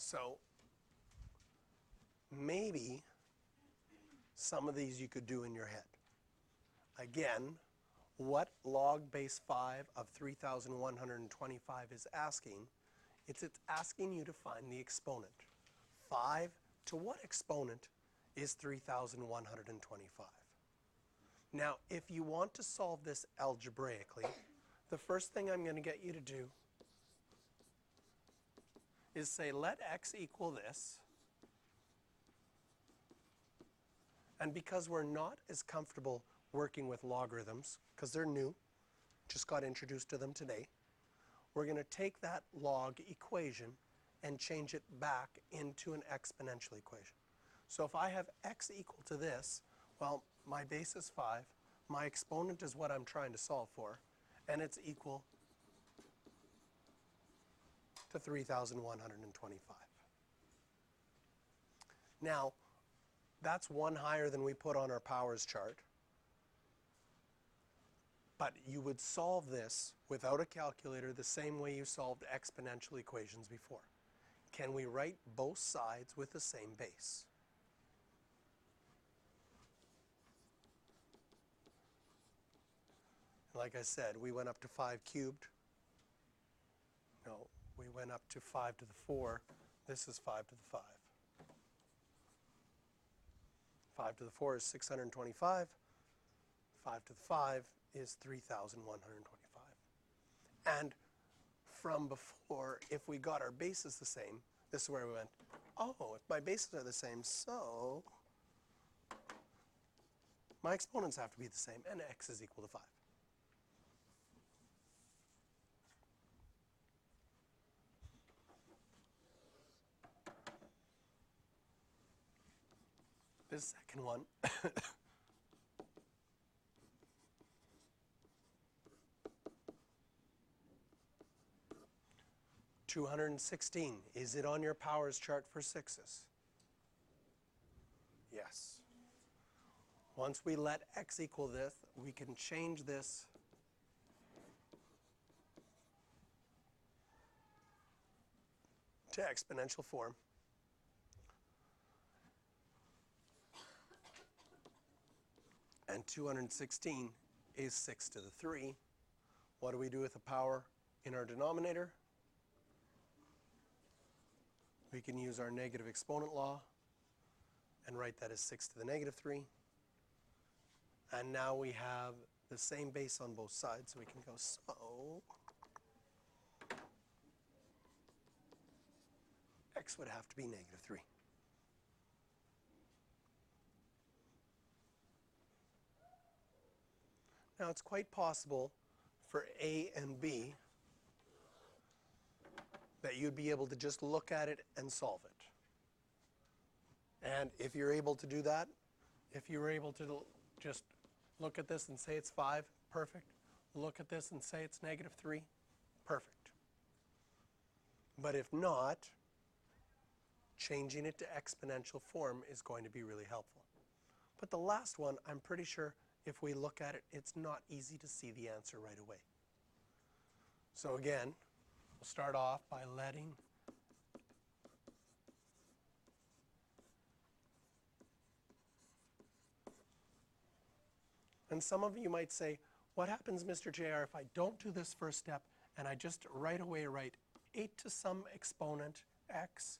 So maybe some of these you could do in your head. Again, what log base 5 of 3,125 is asking, it's asking you to find the exponent. 5 to what exponent is 3,125? Now, if you want to solve this algebraically, the first thing I'm going to get you to do is say, let x equal this. And because we're not as comfortable working with logarithms, because they're new, just got introduced to them today, we're going to take that log equation and change it back into an exponential equation. So if I have x equal to this, well, my base is 5, my exponent is what I'm trying to solve for, and it's equal to 3,125. Now, that's one higher than we put on our powers chart. But you would solve this without a calculator the same way you solved exponential equations before. Can we write both sides with the same base? Like I said, we went up to 5 cubed. No, we went up to 5 to the 4. This is 5 to the 5. 5 to the 4 is 625. 5 to the 5 is 3,125. And from before, if we got our bases the same, this is where we went, oh, if my bases are the same, so my exponents have to be the same, and x is equal to 5. This second one, 216. Is it on your powers chart for sixes? Yes. Once we let x equal this, we can change this to exponential form. And 216 is 6 to the 3. What do we do with the power in our denominator? We can use our negative exponent law and write that as 6 to the negative 3. And now we have the same base on both sides, so we can go, so x would have to be negative 3. Now, it's quite possible for A and B that you'd be able to just look at it and solve it. And if you're able to do that, if you were able to just look at this and say it's 5, perfect. Look at this and say it's negative 3, perfect. But if not, changing it to exponential form is going to be really helpful. But the last one, I'm pretty sure if we look at it, it's not easy to see the answer right away. So again, we'll start off by letting and some of you might say, what happens, Mr. JR, if I don't do this first step and I just right away write 8 to some exponent x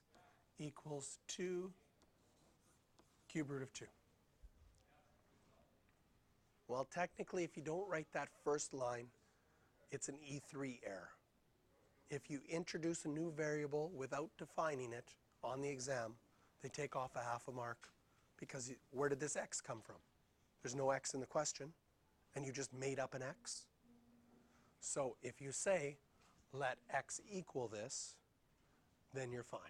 equals 2 cube root of 2? Well, technically, if you don't write that first line, it's an E3 error. If you introduce a new variable without defining it on the exam, they take off a half a mark because where did this x come from? There's no x in the question, and you just made up an x. So if you say, let x equal this, then you're fine.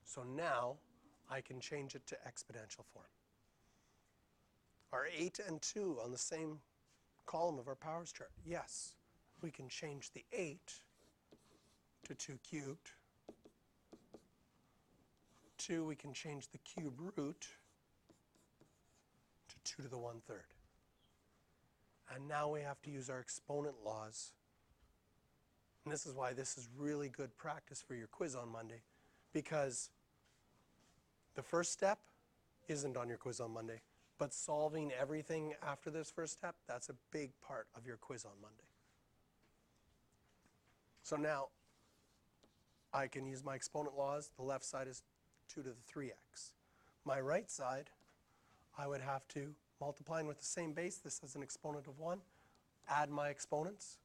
So now I can change it to exponential form. Are 8 and 2 on the same column of our powers chart? Yes. We can change the 8 to 2 cubed. 2, we can change the cube root to 2 to the 1/3. And now we have to use our exponent laws. And this is why this is really good practice for your quiz on Monday, because the first step isn't on your quiz on Monday, but solving everything after this first step, that's a big part of your quiz on Monday. So now, I can use my exponent laws. The left side is 2 to the 3x. My right side, I would have to, multiplying with the same base, this is an exponent of 1, add my exponents.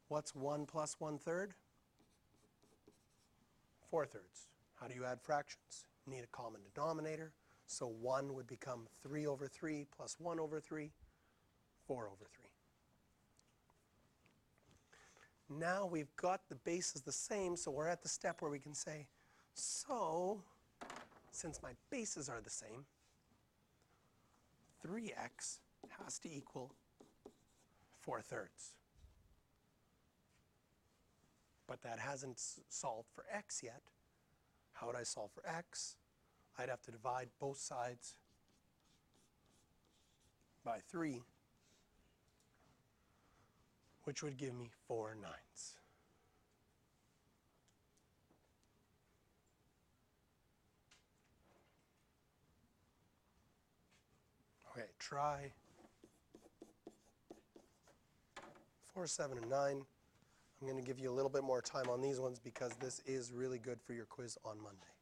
What's 1 plus 1/3? 4/3. How do you add fractions? You need a common denominator. So 1 would become 3 over 3 plus 1 over 3, 4 over 3. Now we've got the bases the same, so we're at the step where we can say, so since my bases are the same, 3x has to equal 4/3. But that hasn't solved for x yet. How would I solve for x? I'd have to divide both sides by 3, which would give me 4/9. Okay, try 4, 7, and 9. I'm going to give you a little bit more time on these ones because this is really good for your quiz on Monday.